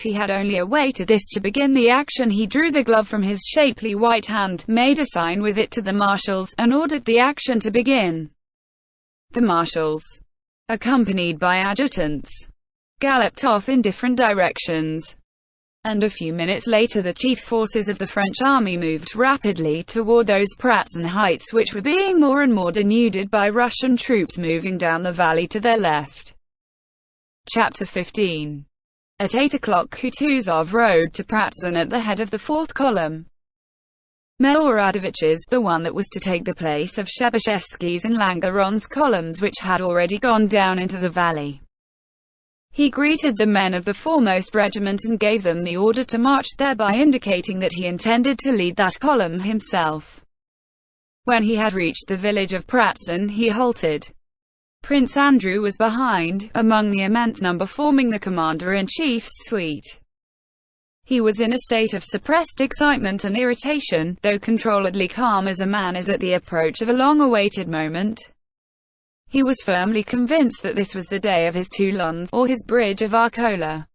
He had only awaited this to begin the action. He drew the glove from his shapely white hand, made a sign with it to the marshals, and ordered the action to begin. The marshals, accompanied by adjutants, galloped off in different directions, and a few minutes later the chief forces of the French army moved rapidly toward those Pratzen heights which were being more and more denuded by Russian troops moving down the valley to their left. Chapter 15. At 8 o'clock Kutuzov rode to Pratzen at the head of the fourth column. Miloradovich's, the one that was to take the place of Przebyszewski's and Langeron's columns which had already gone down into the valley. He greeted the men of the foremost regiment and gave them the order to march, thereby indicating that he intended to lead that column himself. When he had reached the village of Pratzen, he halted. Prince Andrew was behind, among the immense number forming the commander-in-chief's suite. He was in a state of suppressed excitement and irritation, though controlledly calm as a man is at the approach of a long-awaited moment. He was firmly convinced that this was the day of his Toulons, or his bridge of Arcola.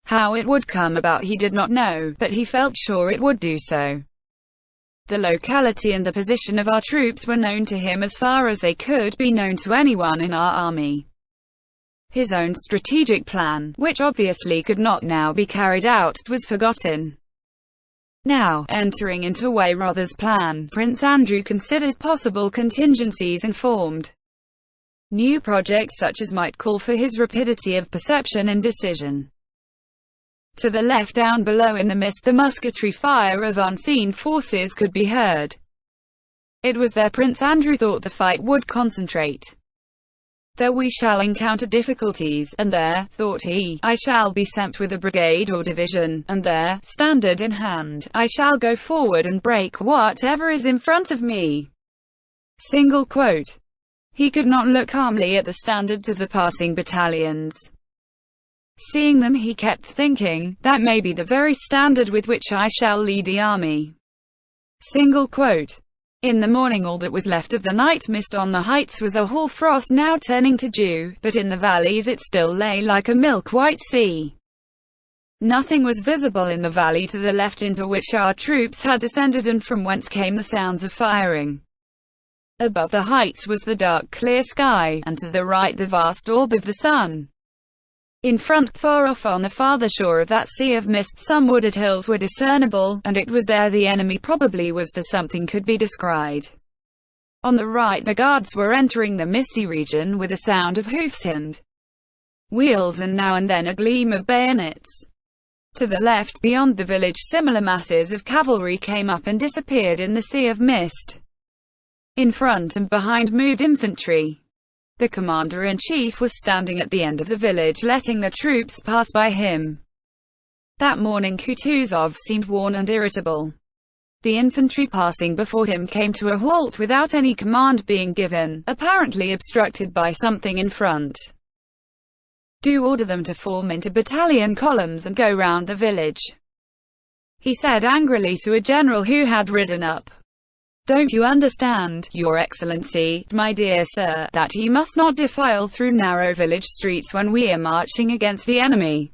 How it would come about he did not know, but he felt sure it would do so. The locality and the position of our troops were known to him as far as they could be known to anyone in our army. His own strategic plan, which obviously could not now be carried out, was forgotten. Now, entering into Weyrother's plan, Prince Andrew considered possible contingencies and formed new projects such as might call for his rapidity of perception and decision. To the left, down below in the mist, the musketry fire of unseen forces could be heard. It was there Prince Andrew thought the fight would concentrate. There we shall encounter difficulties, and there, thought he, I shall be sent with a brigade or division, and there, standard in hand, I shall go forward and break whatever is in front of me. Single quote. He could not look calmly at the standards of the passing battalions. Seeing them, he kept thinking, that may be the very standard with which I shall lead the army. Single quote. In the morning all that was left of the night mist on the heights was a hoar frost now turning to dew, but in the valleys it still lay like a milk-white sea. Nothing was visible in the valley to the left into which our troops had descended and from whence came the sounds of firing. Above the heights was the dark clear sky, and to the right the vast orb of the sun. In front, far off on the farther shore of that sea of mist, some wooded hills were discernible, and it was there the enemy probably was, for something could be descried. On the right the guards were entering the misty region with a sound of hoofs and wheels and now and then a gleam of bayonets. To the left, beyond the village, similar masses of cavalry came up and disappeared in the sea of mist. In front and behind moved infantry. The commander-in-chief was standing at the end of the village, letting the troops pass by him. That morning Kutuzov seemed worn and irritable. The infantry passing before him came to a halt without any command being given, apparently obstructed by something in front. "Do order them to form into battalion columns and go round the village," he said angrily to a general who had ridden up. "Don't you understand, Your Excellency, my dear sir, that he must not defile through narrow village streets when we are marching against the enemy?"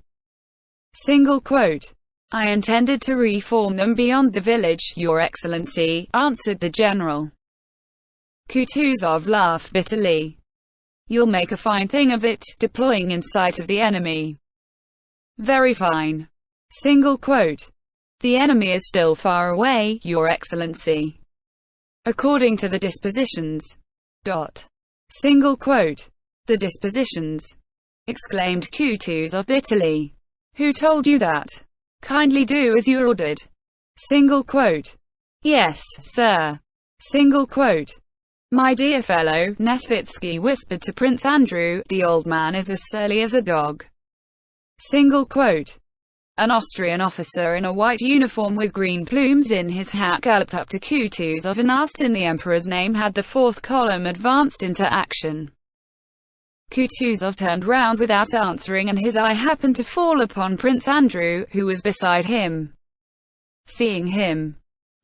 Single quote. "I intended to reform them beyond the village, Your Excellency," answered the general. Kutuzov laughed bitterly. "You'll make a fine thing of it, deploying in sight of the enemy." "Very fine." Single quote. "The enemy is still far away, Your Excellency, according to the dispositions." Single quote. "The dispositions?" exclaimed Kutuzov bitterly. "Who told you that?" "Kindly do as you're ordered." Single quote. "Yes, sir." Single quote. "My dear fellow," Nesvitsky whispered to Prince Andrew, "the old man is as surly as a dog." Single quote. An Austrian officer in a white uniform with green plumes in his hat galloped up to Kutuzov and asked in the emperor's name had the fourth column advanced into action. Kutuzov turned round without answering, and his eye happened to fall upon Prince Andrew, who was beside him. Seeing him,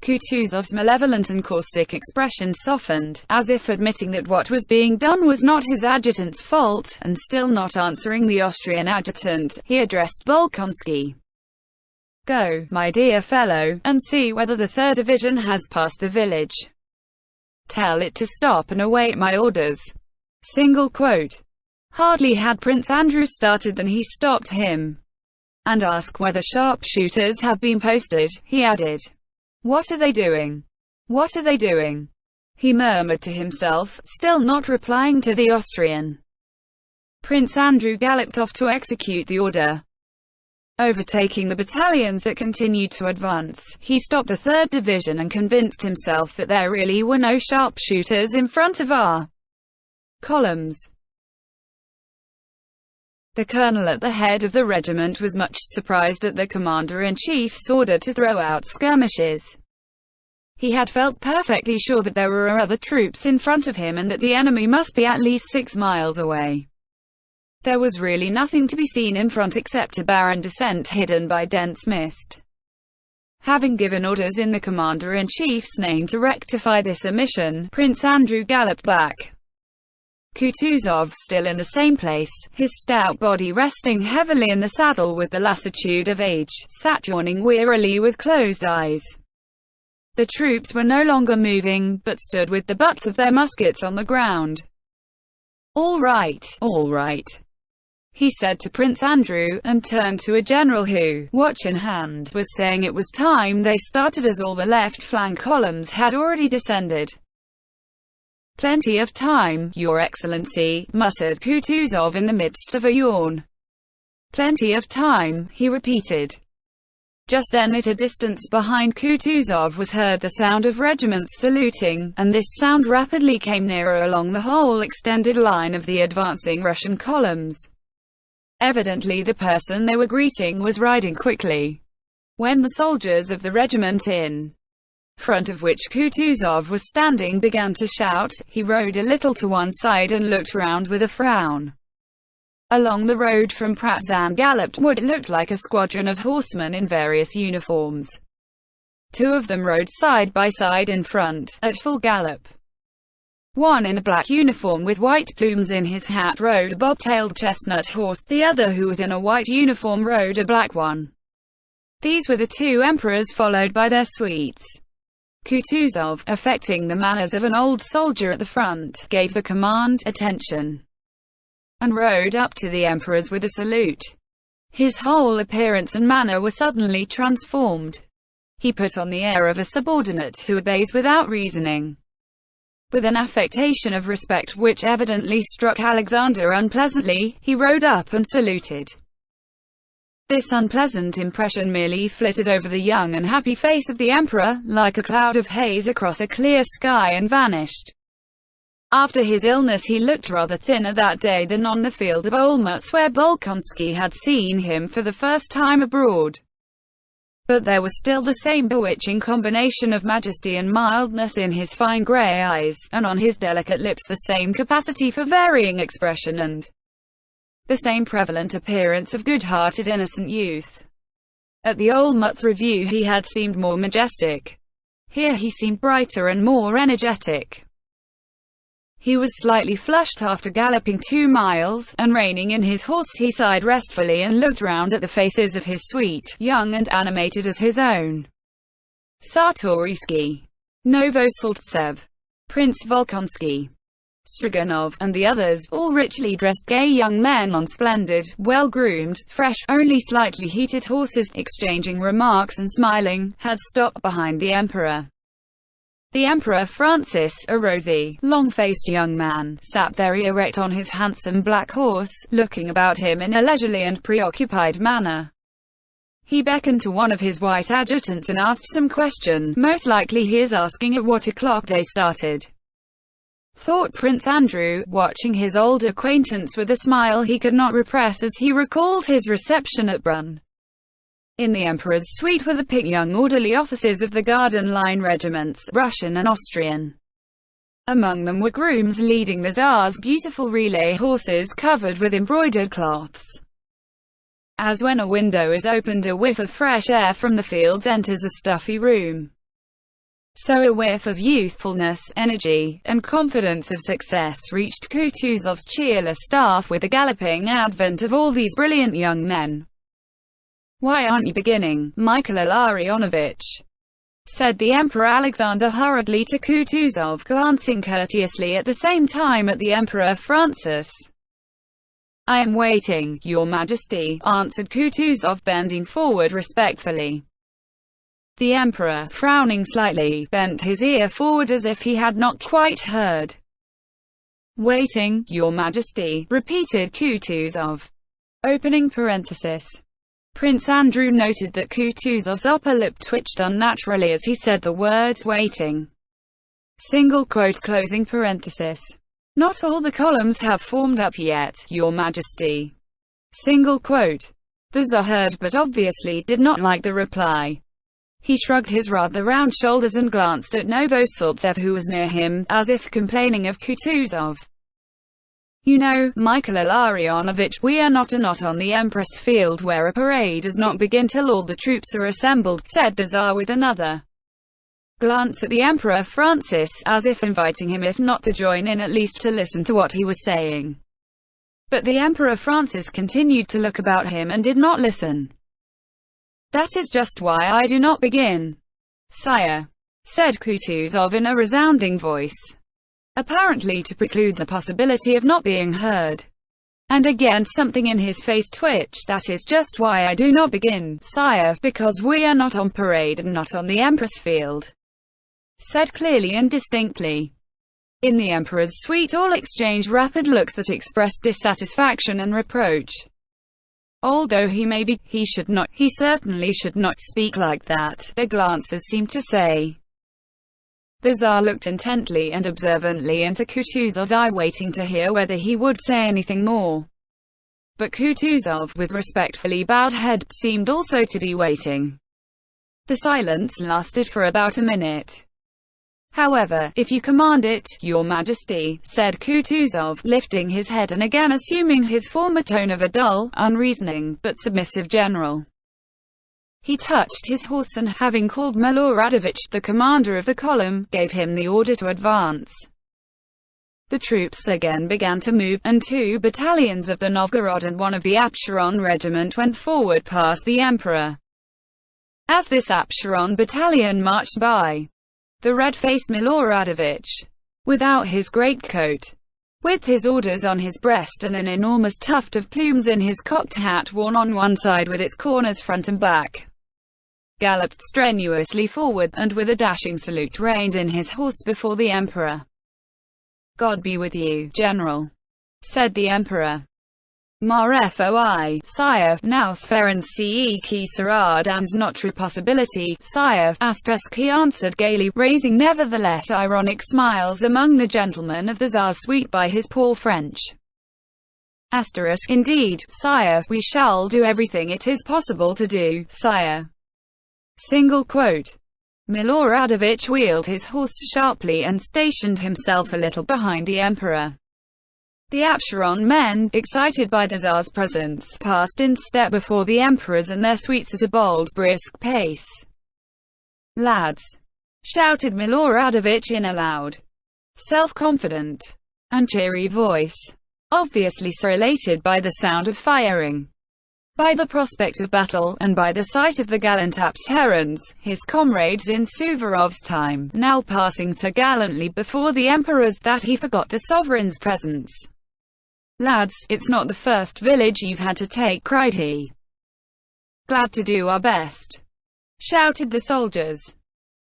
Kutuzov's malevolent and caustic expression softened, as if admitting that what was being done was not his adjutant's fault, and still not answering the Austrian adjutant, he addressed Bolkonsky. "Go, my dear fellow, and see whether the 3rd Division has passed the village. Tell it to stop and await my orders." Single quote. Hardly had Prince Andrew started than he stopped him, and asked whether sharpshooters have been posted. He added, "What are they doing? What are they doing?" he murmured to himself, still not replying to the Austrian. Prince Andrew galloped off to execute the order. Overtaking the battalions that continued to advance, he stopped the 3rd Division and convinced himself that there really were no sharpshooters in front of our columns. The colonel at the head of the regiment was much surprised at the commander-in-chief's order to throw out skirmishes. He had felt perfectly sure that there were other troops in front of him and that the enemy must be at least 6 miles away. There was really nothing to be seen in front except a barren descent hidden by dense mist. Having given orders in the commander-in-chief's name to rectify this omission, Prince Andrew galloped back. Kutuzov, still in the same place, his stout body resting heavily in the saddle with the lassitude of age, sat yawning wearily with closed eyes. The troops were no longer moving, but stood with the butts of their muskets on the ground. All right," he said to Prince Andrew, and turned to a general who, watch in hand, was saying it was time they started as all the left flank columns had already descended. "Plenty of time, Your Excellency," muttered Kutuzov in the midst of a yawn. "Plenty of time," he repeated. Just then at a distance behind Kutuzov was heard the sound of regiments saluting, and this sound rapidly came nearer along the whole extended line of the advancing Russian columns. Evidently the person they were greeting was riding quickly. When the soldiers of the regiment in front of which Kutuzov was standing began to shout, he rode a little to one side and looked round with a frown. Along the road from Pratzen galloped what looked like a squadron of horsemen in various uniforms. 2 of them rode side by side in front, at full gallop. One in a black uniform with white plumes in his hat rode a bob-tailed chestnut horse, the other, who was in a white uniform, rode a black one. These were the 2 emperors, followed by their suites. Kutuzov, affecting the manners of an old soldier at the front, gave the command, "Attention," and rode up to the emperors with a salute. His whole appearance and manner were suddenly transformed. He put on the air of a subordinate who obeys without reasoning. With an affectation of respect which evidently struck Alexander unpleasantly, he rode up and saluted. This unpleasant impression merely flitted over the young and happy face of the emperor, like a cloud of haze across a clear sky, and vanished. After his illness he looked rather thinner that day than on the field of Olmütz, where Bolkonsky had seen him for the first time abroad. But there was still the same bewitching combination of majesty and mildness in his fine grey eyes, and on his delicate lips the same capacity for varying expression and the same prevalent appearance of good-hearted innocent youth. At the Olmütz review he had seemed more majestic. Here he seemed brighter and more energetic. He was slightly flushed after galloping 2 miles, and reining in his horse he sighed restfully and looked round at the faces of his suite, young and animated as his own. Czartoryski, Novosoltsev, Prince Volkonsky, Stroganov, and the others, all richly dressed gay young men on splendid, well-groomed, fresh, only slightly heated horses, exchanging remarks and smiling, had stopped behind the emperor. The Emperor Francis, a rosy, long-faced young man, sat very erect on his handsome black horse, looking about him in a leisurely and preoccupied manner. He beckoned to one of his white adjutants and asked some question. "Most likely he is asking at what o'clock they started," thought Prince Andrew, watching his old acquaintance with a smile he could not repress as he recalled his reception at Brunn. In the Emperor's suite were the picked young orderly officers of the Garden Line regiments, Russian and Austrian. Among them were grooms leading the Tsar's beautiful relay horses covered with embroidered cloths. As when a window is opened, a whiff of fresh air from the fields enters a stuffy room. So a whiff of youthfulness, energy, and confidence of success reached Kutuzov's cheerless staff with the galloping advent of all these brilliant young men. "Why aren't you beginning, Michael Illarionovich?" said the Emperor Alexander hurriedly to Kutuzov, glancing courteously at the same time at the Emperor Francis. "I am waiting, Your Majesty," answered Kutuzov, bending forward respectfully. The Emperor, frowning slightly, bent his ear forward as if he had not quite heard. "Waiting, Your Majesty," repeated Kutuzov. Opening parenthesis. Prince Andrew noted that Kutuzov's upper lip twitched unnaturally as he said the words "waiting." Single quote closing parenthesis. "Not all the columns have formed up yet, Your Majesty." Single quote. The Tsar heard but obviously did not like the reply. He shrugged his rather round shoulders and glanced at Novosantsev, who was near him, as if complaining of Kutuzov. "You know, Michael Illarionovich, we are not on the Empress Field, where a parade does not begin till all the troops are assembled," said the Tsar with another glance at the Emperor Francis, as if inviting him if not to join in at least to listen to what he was saying. But the Emperor Francis continued to look about him and did not listen. "That is just why I do not begin, sire," said Kutuzov in a resounding voice, apparently to preclude the possibility of not being heard. And again something in his face twitched. "That is just why I do not begin, sire, because we are not on parade and not on the Empress Field," said clearly and distinctly. In the Emperor's suite all exchanged rapid looks that expressed dissatisfaction and reproach. Although he certainly should not speak like that, their glances seemed to say. The Tsar looked intently and observantly into Kutuzov's eye, waiting to hear whether he would say anything more. But Kutuzov, with respectfully bowed head, seemed also to be waiting. The silence lasted for about a minute. "However, if you command it, Your Majesty," said Kutuzov, lifting his head and again assuming his former tone of a dull, unreasoning, but submissive general. He touched his horse and, having called Miloradovich, the commander of the column, gave him the order to advance. The troops again began to move, and 2 battalions of the Novgorod and 1 of the Absheron regiment went forward past the Emperor. As this Absheron battalion marched by, the red-faced Miloradovich, without his greatcoat, with his orders on his breast and an enormous tuft of plumes in his cocked hat worn on one side with its corners front and back, galloped strenuously forward, and with a dashing salute reined in his horse before the Emperor. "God be with you, General," said the Emperor. "Ma foi, sire, now sferens ce qui sera dans notre possibility, sire," he answered gaily, raising nevertheless ironic smiles among the gentlemen of the Tsar's suite by his poor French. "Indeed, sire, we shall do everything it is possible to do, sire." Single quote. Miloradovich wheeled his horse sharply and stationed himself a little behind the Emperor. The Absheron men, excited by the Tsar's presence, passed in step before the Emperors and their suites at a bold, brisk pace. "Lads!" shouted Miloradovich in a loud, self-confident, and cheery voice, obviously so elated by the sound of firing, by the prospect of battle, and by the sight of the gallant Absherons, his comrades in Suvorov's time, now passing so gallantly before the Emperors that he forgot the sovereign's presence. "Lads, it's not the first village you've had to take," cried he. "Glad to do our best," shouted the soldiers.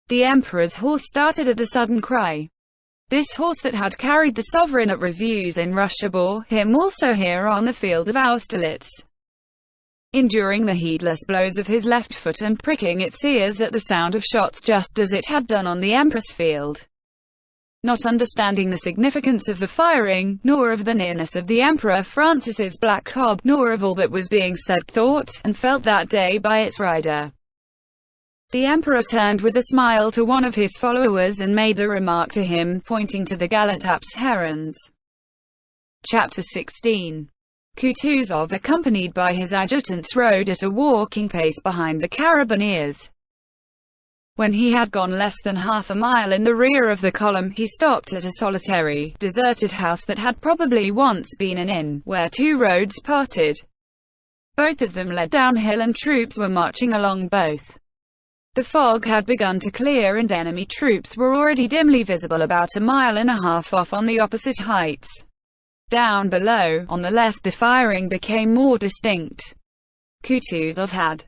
The Emperor's horse started at the sudden cry. This horse that had carried the sovereign at reviews in Russia bore him also here on the field of Austerlitz, enduring the heedless blows of his left foot and pricking its ears at the sound of shots just as it had done on the Empress Field. Not understanding the significance of the firing, nor of the nearness of the Emperor Francis's black cob, nor of all that was being said, thought, and felt that day by its rider, the Emperor turned with a smile to one of his followers and made a remark to him, pointing to the gallant Absherons. Chapter 16. Kutuzov, accompanied by his adjutants, rode at a walking pace behind the carabineers. When he had gone less than half a mile in the rear of the column, he stopped at a solitary, deserted house that had probably once been an inn, where two roads parted. Both of them led downhill and troops were marching along both. The fog had begun to clear and enemy troops were already dimly visible about a mile and a half off on the opposite heights. Down below, on the left, the firing became more distinct. Kutuzov had